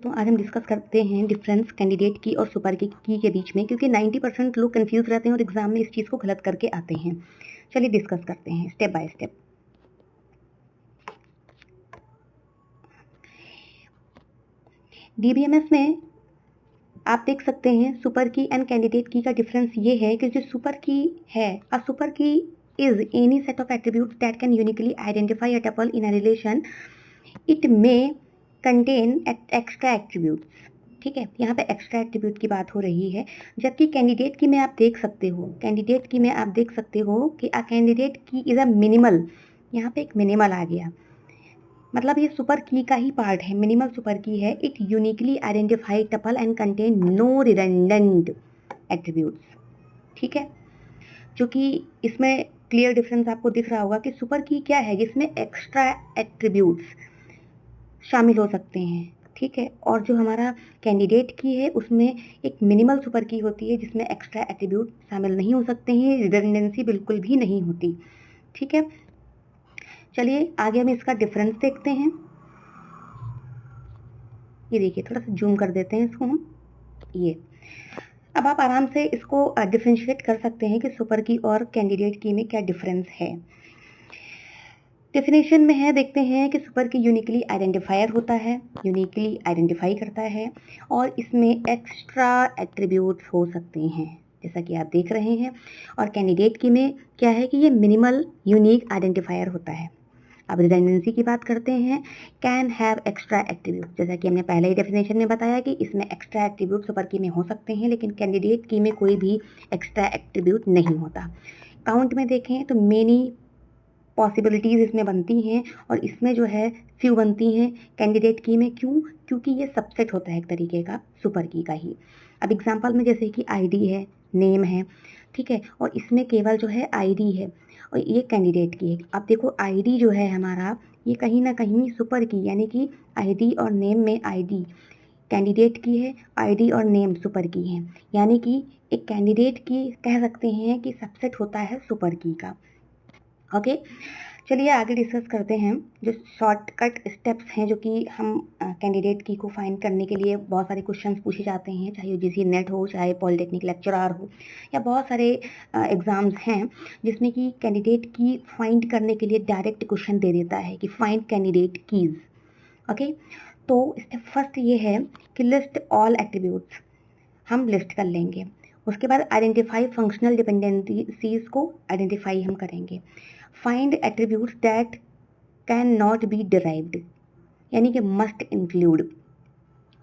दोस्तों, आज हम डिस्कस करते हैं डिफरेंस कैंडिडेट की और सुपर की के बीच में, क्योंकि 90% लोग कंफ्यूज रहते हैं और एग्जाम में इस चीज़ को गलत करके आते हैं। चलिए डिस्कस करते हैं स्टेप बाय स्टेप। डीबीएमएस में आप देख सकते हैं सुपर की एंड कैंडिडेट की का डिफरेंस ये है कि जो सुपर की है, अ सुपर की is any set of attributes that can uniquely identify a tuple in a relation. It may contain extra attributes. ठीक है, यहाँ पे एक्स्ट्रा एट्रीब्यूट की बात हो रही है। जबकि कैंडिडेट की में आप देख सकते हो, कैंडिडेट की में आप देख सकते हो कि अ कैंडिडेट की इज अ मिनिमल। यहाँ पे एक मिनिमल आ गया, मतलब ये सुपर की का ही पार्ट है, मिनिमल सुपर की है। It uniquely identified tuple and contain no redundant attributes. ठीक है, जो कि इसमें क्लियर डिफरेंस आपको दिख रहा होगा कि सुपर की क्या है, जिसमें एक्स्ट्रा एट्रीब्यूट्स शामिल हो सकते हैं। ठीक है, और जो हमारा कैंडिडेट की है उसमें एक मिनिमल सुपर की होती है जिसमें एक्स्ट्रा एट्रीब्यूट शामिल नहीं हो सकते हैं, रिडंडेंसी बिल्कुल भी नहीं होती। ठीक है, चलिए आगे हम इसका डिफरेंस देखते हैं। ये देखिए, थोड़ा सा जूम कर देते हैं इसको हम। ये अब आप आराम से इसको डिफरेंशिएट कर सकते हैं कि सुपर की और कैंडिडेट की में क्या डिफरेंस है। डेफिनेशन में है, देखते हैं कि सुपर की यूनिकली आइडेंटिफायर होता है, यूनिकली आइडेंटिफाई करता है, और इसमें एक्स्ट्रा एट्रीब्यूट्स हो सकते हैं जैसा कि आप देख रहे हैं। और कैंडिडेट की में क्या है कि ये मिनिमल यूनिक आइडेंटिफायर होता है। अब रिडंडेंसी की बात करते हैं, कैन हैव एक्स्ट्रा एट्रीब्यूट, जैसा कि हमने पहले ही डेफिनेशन में बताया कि इसमें एक्स्ट्रा एट्रीब्यूट सुपर की में हो सकते हैं, लेकिन कैंडिडेट की में कोई भी एक्स्ट्रा एट्रीब्यूट नहीं होता। काउंट में देखें तो मेनी पॉसिबिलिटीज़ इसमें बनती हैं, और इसमें जो है फ्यू बनती हैं कैंडिडेट की में। क्यों? क्योंकि ये सबसेट होता है एक तरीके का सुपर की का ही। अब एग्जांपल में जैसे कि आईडी है, नेम है, ठीक है, और इसमें केवल जो है आईडी है और ये कैंडिडेट की है। अब देखो आईडी जो है हमारा, ये कहीं ना कहीं सुपर की, यानी कि आईडी और नेम में आईडी कैंडिडेट की है, आईडी और नेम सुपर की है, यानी कि एक कैंडिडेट की कह सकते हैं कि सबसेट होता है सुपर की का। ओके, चलिए आगे डिस्कस करते हैं जो शॉर्टकट स्टेप्स हैं, जो कि हम कैंडिडेट की को फाइंड करने के लिए बहुत सारे क्वेश्चंस पूछे जाते हैं, चाहे यूजीसी नेट हो, चाहे पॉलिटेक्निक लेक्चरर हो, या बहुत सारे एग्जाम्स हैं जिसमें कि कैंडिडेट की फाइंड करने के लिए डायरेक्ट क्वेश्चन दे देता है कि फाइंड कैंडिडेट कीज। ओके, तो स्टेप फर्स्ट ये है कि लिस्ट ऑल एट्रीब्यूट्स, हम लिस्ट कर लेंगे। उसके बाद आइडेंटिफाई फंक्शनल डिपेंडेंसीज को आइडेंटिफाई हम करेंगे। Find attributes that can not be derived, यानी कि must include.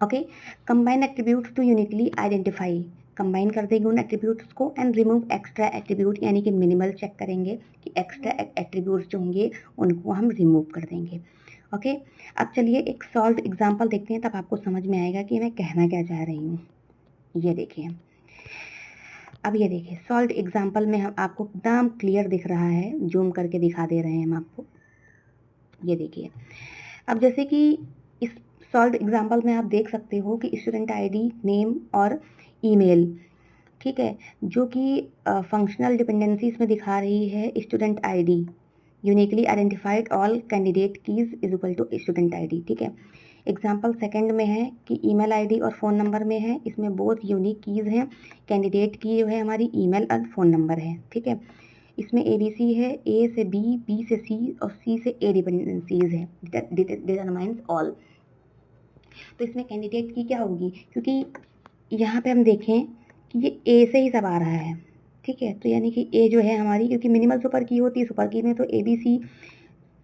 Okay, combine attributes to uniquely identify, combine कर देंगे उन एट्रीब्यूट्स को। एंड रिमूव एक्स्ट्रा एट्रीब्यूट, यानी कि मिनिमल चेक करेंगे कि एक्स्ट्रा एट्रीब्यूट्स जो होंगे उनको हम रिमूव कर देंगे। ओके, अब चलिए एक सॉल्व एग्जाम्पल देखते हैं, तब आपको समझ में आएगा कि मैं कहना क्या चाह रही हूँ। ये देखिए, अब ये देखिए सॉल्व एग्जाम्पल में हम आपको एकदम क्लियर दिख रहा है, जूम करके दिखा दे रहे हैं हम आपको। ये देखिए, अब जैसे कि इस सॉल्व एग्जाम्पल में आप देख सकते हो कि स्टूडेंट आईडी, नेम और ईमेल, ठीक है, जो कि फंक्शनल डिपेंडेंसी इसमें दिखा रही है student ID, uniquely identified all candidate keys is equal to student ID. ठीक है, एग्जाम्पल सेकंड में है कि ईमेल आईडी और फ़ोन नंबर में है, इसमें बहुत यूनिक कीज़ हैं। कैंडिडेट की जो है हमारी ईमेल और फ़ोन नंबर है। ठीक है, इसमें ABC है, A से B से C और C से A डिपेंडेंसीज है, डिटरमाइंस ऑल। तो इसमें कैंडिडेट की क्या होगी, क्योंकि यहाँ पे हम देखें कि ये A से ही सब आ रहा है। ठीक है, तो यानी कि A जो है हमारी, क्योंकि मिनिमल सुपर की होती है, सुपर की में तो ABC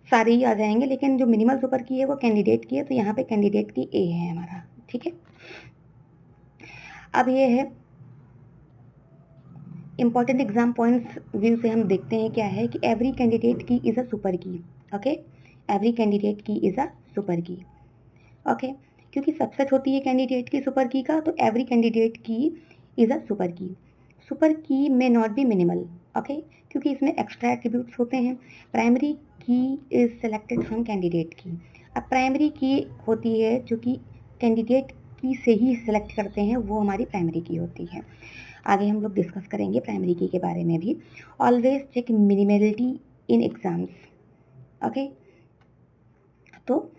सारे ही आ जाएंगे, लेकिन जो मिनिमल सुपर की है वो कैंडिडेट की है, तो यहाँ पे कैंडिडेट की A है हमारा। ठीक है, अब ये है इंपॉर्टेंट एग्जाम पॉइंट्स व्यू से हम देखते हैं क्या है कि एवरी कैंडिडेट की इज अ सुपर की। ओके, एवरी कैंडिडेट की इज अ सुपर की। ओके, क्योंकि सबसेट होती है कैंडिडेट की सुपर की का, तो एवरी कैंडिडेट की इज अ सुपर की। सुपर की may not be minimal, okay, क्योंकि इसमें एक्स्ट्रा एट्रीब्यूट्स होते हैं। प्राइमरी की इज सेलेक्टेड फ्रॉम कैंडिडेट की। अब प्राइमरी की होती है जो कि कैंडिडेट की से ही सेलेक्ट करते हैं, वो हमारी प्राइमरी की होती है। आगे हम लोग डिस्कस करेंगे प्राइमरी की के बारे में भी। ऑलवेज चेक मिनिमलिटी इन एग्जाम्स। ओके, तो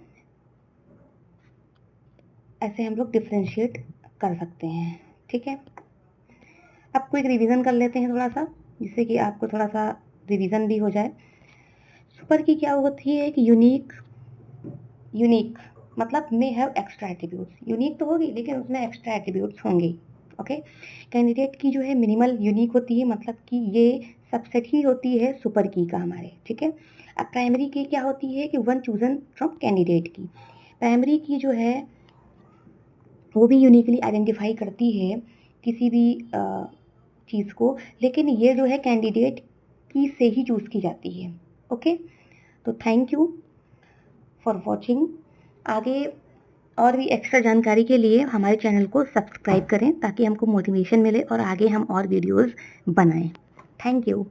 ऐसे हम लोग डिफ्रेंशिएट कर सकते हैं। ठीक है, अब क्विक रिवीजन कर लेते हैं थोड़ा सा, जिससे कि आपको थोड़ा सा रिवीजन भी हो जाए। सुपर की क्या होती है कि यूनिक मतलब may have extra attributes. Unique तो होगी लेकिन उसमें एक्स्ट्रा एट्रीब्यूट्स होंगे। ओके, कैंडिडेट की जो है मिनिमल यूनिक होती है, मतलब कि ये सबसेट ही होती है सुपर की का हमारे। ठीक है, अब प्राइमरी की क्या होती है कि वन चूजन फ्रॉम कैंडिडेट की। प्राइमरी की जो है वो भी यूनिकली आइडेंटिफाई करती है किसी भी चीज़ को, लेकिन ये जो है कैंडिडेट की से ही चूज़ की जाती है। ओके, तो थैंक यू फॉर वॉचिंग। आगे और भी एक्स्ट्रा जानकारी के लिए हमारे चैनल को सब्सक्राइब करें ताकि हमको मोटिवेशन मिले और आगे हम और वीडियोस बनाएं। Thank you.